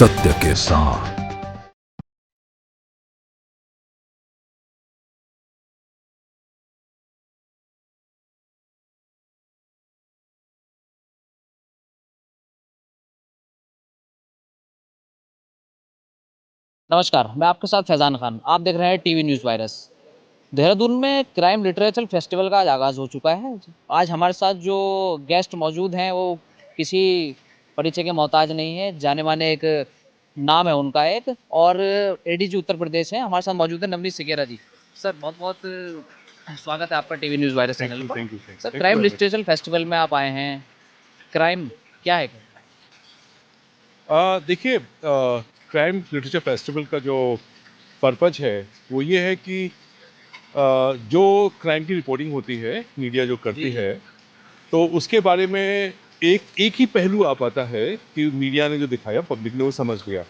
सत्य के साथ। नमस्कार, मैं आपके साथ फैज़ान खान। आप देख रहे हैं टीवी न्यूज़ वायरस। देहरादून में क्राइम लिटरेचर फेस्टिवल का आज आगाज़ हो चुका है। आज हमारे साथ जो गेस्ट मौजूद हैं वो किसी परिचय के मोहताज नहीं है, जाने-माने एक नाम है उनका एक, और एडीजी उत्तर प्रदेश हैं। हमारे साथ मौजूद है नवनीत सिकेरा जी। सर बहुत-बहुत स्वागत है आपका टीवी न्यूज़ वायरस चैनल पर। Thank you sir very crime much. Literature festival में आप आए हैं, क्राइम क्या है? देखिए, क्राइम लिटरेचर फेस्टिवल का जो पर्पज है वो ये है कि जो क्राइम की रिपोर्टिंग होती है, मीडिया जो करती जी। है, तो उसके बारे में एक एक ही पहलू आ पाता है कि मीडिया ने जो दिखाया, पब्लिक ने वो समझ लिया।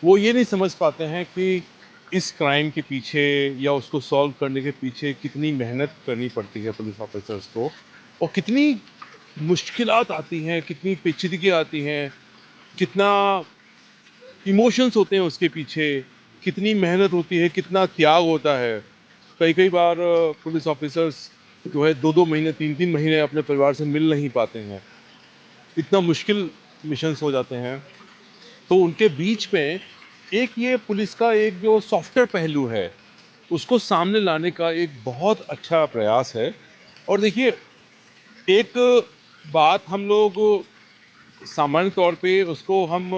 वो ये नहीं समझ पाते हैं कि इस क्राइम के पीछे या उसको सॉल्व करने के पीछे कितनी मेहनत करनी पड़ती है पुलिस ऑफिसर्स को, और कितनी मुश्किलात आती हैं, कितनी पेचीदगी आती हैं, कितना इमोशंस होते हैं उसके पीछे, कितनी मेहनत होती है, कितना त्याग होता है। कई कई बार पुलिस ऑफिसर्स जो है 2-2 महीने, 3-3 महीने अपने परिवार से मिल नहीं पाते हैं। इतना मुश्किल मिशंस हो जाते हैं। तो उनके बीच में एक ये पुलिस का एक जो सॉफ्टवेयर पहलू है, उसको सामने लाने का एक बहुत अच्छा प्रयास है। और देखिए, एक बात हम लोग सामान्य तौर पे उसको हम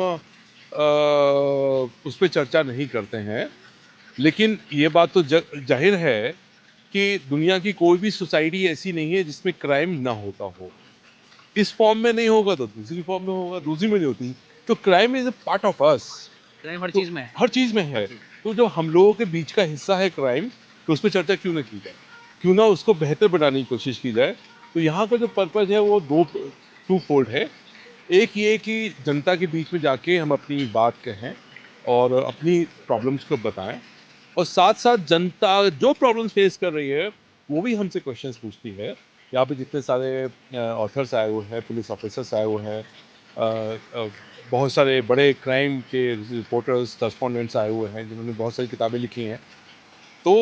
उस पे चर्चा नहीं करते हैं, लेकिन ये बात तो जाहिर है कि दुनिया की कोई भी सोसाइटी ऐसी नहीं है जिसमें क्राइम ना होता हो। इस फॉर्म में नहीं होगा तो दूसरी फॉर्म में होगा, दूसरी में नहीं होती। तो crime is a part of us. Crime हर तो चीज़ में है। हर चीज़ में है। तो जो हम लोगों के बीच का हिस्सा है क्राइम, तो उस पर चर्चा क्यों ना की जाए, क्यों ना उसको बेहतर बनाने की कोशिश की जाए। तो यहाँ का जो पर्पज़ है वो टू फोल्ड है। एक ये कि जनता के बीच में जाके हम अपनी बात कहें और अपनी प्रॉब्लम्स को बताएं, और साथ साथ जनता जो प्रॉब्लम्स फेस कर रही है वो भी हमसे क्वेश्चंस पूछती है। यहाँ पे जितने सारे ऑथर्स आए हुए हैं, पुलिस ऑफिसर्स आए हुए हैं, बहुत सारे बड़े क्राइम के रिपोर्टर्स, करस्पॉन्डेंट्स आए हुए हैं जिन्होंने बहुत सारी किताबें लिखी हैं, तो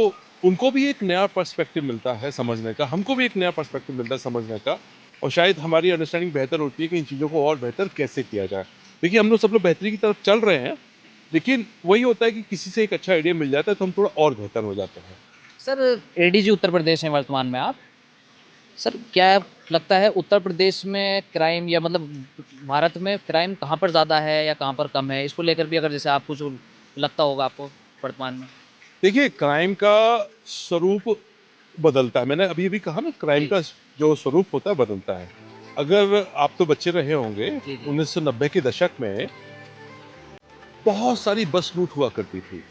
उनको भी एक नया पर्सपेक्टिव मिलता है समझने का, हमको भी एक नया पर्सपेक्टिव मिलता है समझने का, और शायद हमारी अंडरस्टैंडिंग बेहतर होती है कि इन चीज़ों को और बेहतर कैसे किया जाए। देखिए, हम लोग सब लोग बेहतरी की तरफ चल रहे हैं, लेकिन वही होता है कि किसी से एक अच्छा आइडिया मिल जाता है तो हम थोड़ा और बेहतर हो जाते हैं। सर एडीजी उत्तर प्रदेश हैं वर्तमान में आप। सर क्या लगता है उत्तर प्रदेश में क्राइम, या मतलब भारत में क्राइम कहाँ पर ज़्यादा है या कहाँ पर कम है? इसको लेकर भी अगर जैसे आप कुछ लगता होगा आपको वर्तमान में। देखिए, क्राइम का स्वरूप बदलता है। मैंने अभी अभी कहा ना, क्राइम जी। का जो स्वरूप होता है बदलता है। अगर आप तो बच्चे रहे होंगे, जी, जी। 1990 के दशक में बहुत सारी बस लूट हुआ करती थी।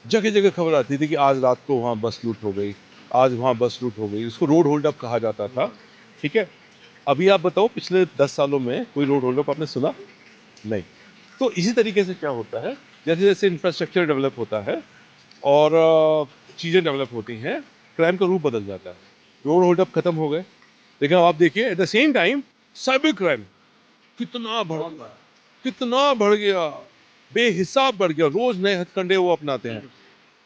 जगह जगह खबर आती थी कि आज रात को वहाँ बस लूट हो गई, आज वहाँ बस लूट हो गई। उसको रोड होल्ड अप कहा जाता था। ठीक है। अभी आप बताओ, पिछले 10 सालों में कोई रोड होल्ड अप आपने सुना? नहीं। तो इसी तरीके से क्या होता है, जैसे जैसे इंफ्रास्ट्रक्चर डेवलप होता है और चीज़ें डेवलप होती हैं, क्राइम का रूप बदल जाता है। रोड होल्ड अप खत्म हो गए, लेकिन अब आप देखिए at the same time cyber crime कितना बढ़ गया, कितना बढ़ गया, बेहिसाब बढ़ गया। रोज नए हथकंडे वो अपनाते हैं।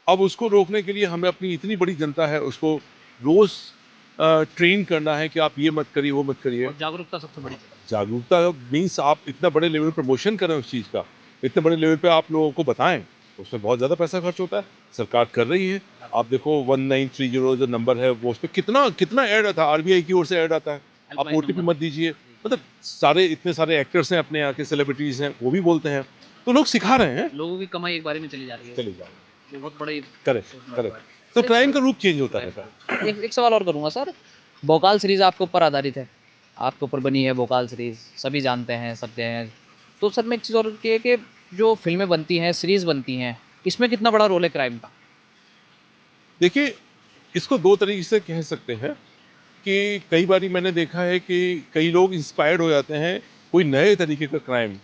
अब उसको रोकने के लिए हमें अपनी इतनी बड़ी जनता है, उसको रोज ट्रेन करना है कि आप ये मत करिए, वो मत करिए। और जागरूकता सबसे बड़ी। जागरूकता मीन्स आप इतना बड़े लेवल प्रमोशन करें उस चीज़ का, इतने बड़े लेवल पे आप लोगों को बताएं, उसमें बहुत ज़्यादा पैसा खर्च होता है। सरकार कर रही है। आप देखो 1930 जो नंबर है, वो उस पर कितना कितना ऐड आता है, आरबीआई की ओर से ऐड आता है। आप हेल्पलाइन ओटीपी नंबर। मत दीजिए। मतलब सारे इतने सारे एक्टर्स हैं अपने यहाँ के, सेलिब्रिटीज़ हैं, वो भी बोलते हैं, तो लोग सिखा रहे हैं। लोगों की कमाई एक बारी में चली जा रही है। चले जाओ। ये बहुत बड़ी करेक्ट, सोचने वाली बात करेक्ट। तो है। क्राइम का रूप चेंज होता क्राइम रहता है। का एक एक सवाल और करूँगा सर। भोकाल सीरीज़ आपके ऊपर आधारित है। आपके ऊपर बनी है भोकाल सीरीज़, सभी जानते हैं, सब गए हैं। तो सर मैं एक चीज़ और ये कि जो फ़िल्में बनती हैं, सीरीज़ बनती हैं, इसमें कितना बड़ा रोल है क्राइम का? देखिए, इसको दो तरीके से कह सकते हैं कि कई बारी मैंने देखा है कि कई लोग इंस्पायर्ड हो जाते हैं कोई नए तरीके का क्राइम,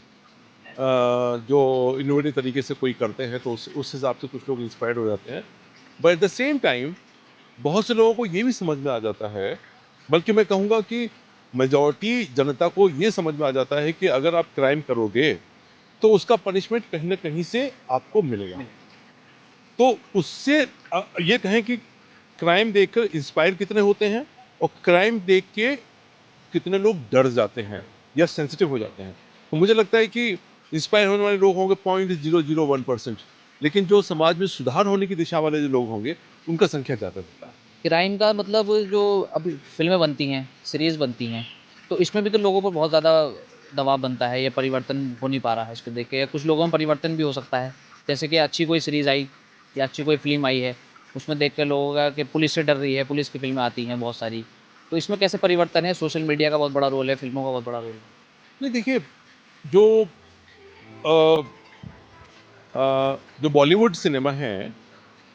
जो इनोवेटिव तरीके से कोई करते हैं, तो उस हिसाब से कुछ लोग इंस्पायर्ड हो जाते हैं। But at the same time बहुत से लोगों को ये भी समझ में आ जाता है, बल्कि मैं कहूँगा कि मेजॉरिटी जनता को ये समझ में आ जाता है कि अगर आप क्राइम करोगे तो उसका पनिशमेंट कहीं ना कहीं से आपको मिलेगा। तो उससे ये कहें कि क्राइम देखकर इंस्पायर कितने होते हैं और क्राइम देख के कितने लोग डर जाते हैं या सेंसिटिव हो जाते हैं। तो मुझे लगता है कि इंस्पायर होने वाले लोग होंगे 0.001%, लेकिन जो समाज में सुधार होने की दिशा वाले जो लोग होंगे उनका संख्या ज़्यादा होता है। क्राइम का मतलब जो अब फ़िल्में बनती हैं, सीरीज़ बनती हैं, तो इसमें भी तो लोगों पर बहुत ज़्यादा दबाव बनता है, या परिवर्तन हो नहीं पा रहा है इसको देख के, या कुछ लोगों में परिवर्तन भी हो सकता है। जैसे कि अच्छी कोई सीरीज़ आई या अच्छी कोई फ़िल्म आई है, उसमें देख के लोगों का कि पुलिस से डर रही है, पुलिस की फ़िल्में आती हैं बहुत सारी। तो इसमें कैसे परिवर्तन है? सोशल मीडिया का बहुत बड़ा रोल है, फ़िल्मों का बहुत बड़ा रोल है। नहीं देखिए, जो अ, जो बॉलीवुड सिनेमा है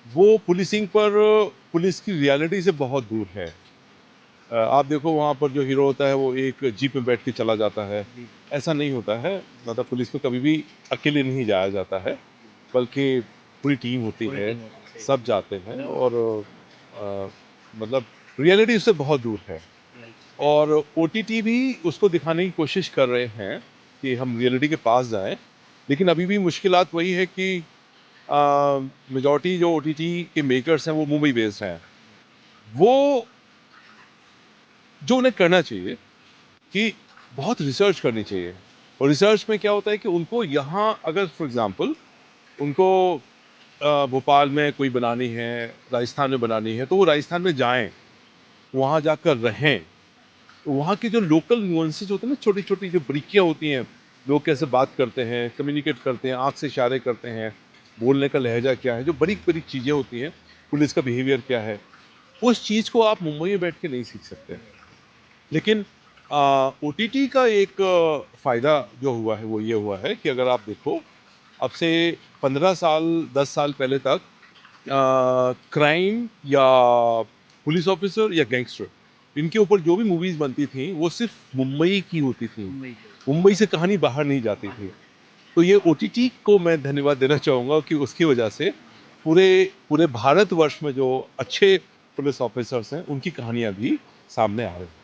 वो पुलिसिंग पर पुलिस की रियलिटी से बहुत दूर है। आप देखो वहाँ पर जो हीरो होता है वो एक जीप में बैठ के चला जाता है, ऐसा नहीं होता है। मतलब पुलिस को कभी भी अकेले नहीं जाया जाता है, बल्कि पूरी टीम होती पूरी है, टीम होती है। सब जाते हैं और अ, मतलब रियलिटी उससे बहुत दूर है। और ओटीटी भी उसको दिखाने की कोशिश कर रहे हैं कि हम रियलिटी के पास जाएं, लेकिन अभी भी मुश्किलात वही है कि मेजॉरिटी जो ओटीटी के मेकर्स हैं वो मुंबई बेस्ड हैं। वो जो उन्हें करना चाहिए कि बहुत रिसर्च करनी चाहिए। और रिसर्च में क्या होता है कि उनको यहाँ अगर फॉर एग्जांपल उनको भोपाल में कोई बनानी है, राजस्थान में बनानी है, तो वो राजस्थान में जाएं, वहाँ जाकर रहें। तो वहाँ के जो लोकल नुआंसेस होते हैं ना, छोटी छोटी जो बारीकियाँ होती हैं, लोग कैसे बात करते हैं, कम्युनिकेट करते हैं, आँख से इशारे करते हैं, बोलने का लहजा क्या है, जो बारीक बारीक चीज़ें होती हैं, पुलिस का बिहेवियर क्या है, उस चीज़ को आप मुंबई में बैठ के नहीं सीख सकते। लेकिन ओटीटी का एक फ़ायदा जो हुआ है वो ये हुआ है कि अगर आप देखो, अब से 15 साल 10 साल पहले तक क्राइम या पुलिस ऑफिसर या गैंगस्टर, इनके ऊपर जो भी मूवीज़ बनती थी वो सिर्फ मुंबई की होती थी। मुंबई से कहानी बाहर नहीं जाती थी। तो ये ओटीटी को मैं धन्यवाद देना चाहूँगा कि उसकी वजह से पूरे पूरे भारतवर्ष में जो अच्छे पुलिस ऑफिसर्स हैं उनकी कहानियाँ भी सामने आ रही हैं।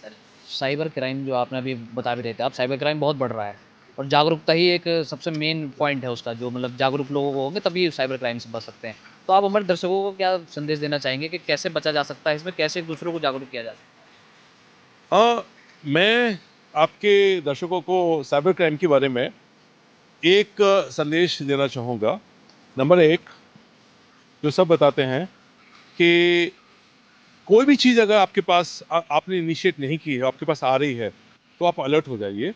सर, साइबर क्राइम जो आपने अभी बता भी रहे थे आप, साइबर क्राइम बहुत बढ़ रहा है और जागरूकता ही एक सबसे मेन पॉइंट है उसका, जो मतलब जागरूक लोगों को होंगे तभी साइबर क्राइम से बच सकते हैं। तो आप हमारे दर्शकों को क्या संदेश देना चाहेंगे कि कैसे बचा जा सकता है इसमें, कैसे एक दूसरों को जागरूक किया जा सकता मैं आपके दर्शकों को साइबर क्राइम के बारे में एक संदेश देना चाहूँगा। नंबर एक, जो सब बताते हैं कि कोई भी चीज़ अगर आपके पास आपने इनिशिएट नहीं की है, आपके पास आ रही है, तो आप अलर्ट हो जाइए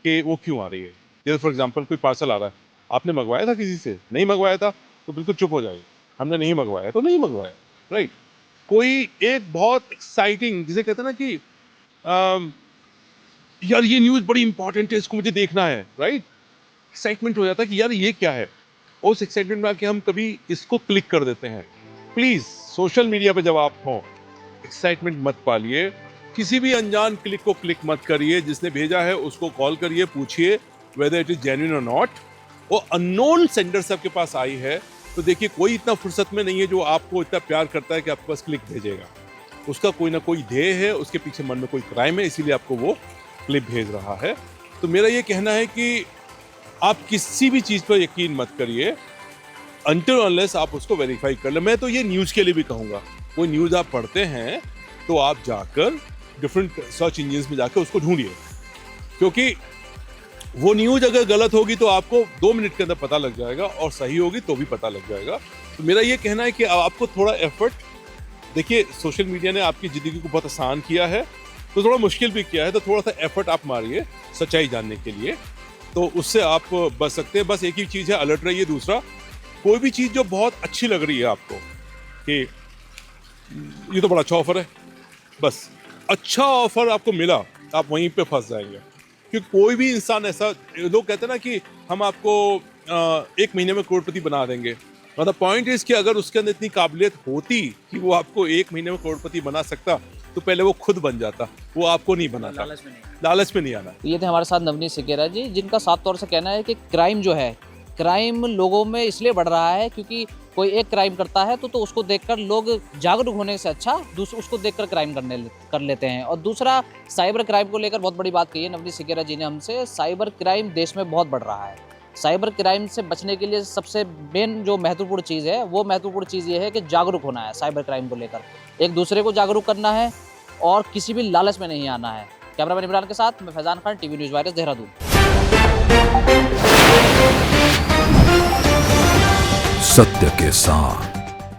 कि वो क्यों आ रही है। जैसे फॉर एग्जांपल कोई पार्सल आ रहा है, आपने मंगवाया था किसी से? नहीं मंगवाया था, तो बिल्कुल चुप हो जाइए। हमने नहीं मंगवाया तो नहीं मंगवाया, राइट? कोई एक बहुत एक्साइटिंग जिसे कहते हैं ना कि अम, यार ये न्यूज़ बड़ी इंपॉर्टेंट है, इसको मुझे देखना है, राइट? एक्साइटमेंट हो जाता है कि यार ये क्या है? उस एक्साइटमेंट में आके हम कभी इसको क्लिक कर देते हैं। प्लीज़ सोशल मीडिया पे जब आप हों, एक्साइटमेंट मत पालिए, किसी भी अनजान क्लिक को क्लिक मत करिए। जिसने भेजा है उसको कॉल करिए, पूछिए वेदर इट इज जेन्युइन और नॉट। वो अननोन सेंडर से आपके पास आई है, तो देखिए कोई इतना फुर्सत में नहीं है जो आपको इतना प्यार करता है कि आपके पास क्लिक भेजेगा। उसका कोई ना कोई ध्येय है, उसके पीछे मन में कोई क्राइम है, इसीलिए आपको वो क्लिप भेज रहा है। तो मेरा ये कहना है कि आप किसी भी चीज़ पर यकीन मत करिए अनटिल अनलेस आप उसको वेरीफाई कर ले। मैं तो ये न्यूज़ के लिए भी कहूँगा, कोई न्यूज़ आप पढ़ते हैं तो आप जाकर डिफरेंट सर्च इंजिन में जाकर उसको ढूंढिए, क्योंकि वो न्यूज़ अगर गलत होगी तो आपको 2 मिनट के अंदर पता लग जाएगा और सही होगी तो भी पता लग जाएगा। तो मेरा ये कहना है कि आपको थोड़ा एफर्ट, देखिए सोशल मीडिया ने आपकी ज़िंदगी को बहुत आसान किया है, तो थोड़ा मुश्किल भी किया है, तो थोड़ा सा एफर्ट आप मारिए सच्चाई जानने के लिए, तो उससे आप बच सकते हैं। बस एक ही चीज़ है, अलर्ट रहिए। दूसरा, कोई भी चीज़ जो बहुत अच्छी लग रही है आपको कि ये तो बड़ा अच्छा ऑफर है, बस अच्छा ऑफर आपको मिला, आप वहीं पे फंस जाएंगे। क्योंकि कोई भी इंसान ऐसा, लोग कहते हैं ना कि हम आपको 1 महीने में करोड़पति बना देंगे। मतलब पॉइंट इज कि अगर उसके अंदर इतनी काबिलियत होती कि वो आपको 1 महीने में करोड़पति बना सकता, तो पहले वो खुद बन जाता, वो आपको नहीं बनाता। लालच में नहीं आना। है। ये थे हमारे साथ नवनीत सिकेरा जी, जिनका साफ तौर से कहना है कि क्राइम जो है, क्राइम लोगों में इसलिए बढ़ रहा है क्योंकि कोई एक क्राइम करता है तो उसको देखकर लोग जागरूक होने से अच्छा उसको देखकर क्राइम कर लेते हैं। और दूसरा, साइबर क्राइम को लेकर बहुत बड़ी बात कही है नवनीत सिकेरा जी ने हमसे, साइबर क्राइम देश में बहुत बढ़ रहा है। साइबर क्राइम से बचने के लिए सबसे मेन जो महत्वपूर्ण चीज़ है, वो महत्वपूर्ण चीज़ ये है कि जागरूक होना है साइबर क्राइम को लेकर। एक दूसरे को जागरूक करना है और किसी भी लालच में नहीं आना है। कैमरामैन इमरान के साथ मैं Faizan Khan, TV news virus, Dehradun. सत्य के साथ।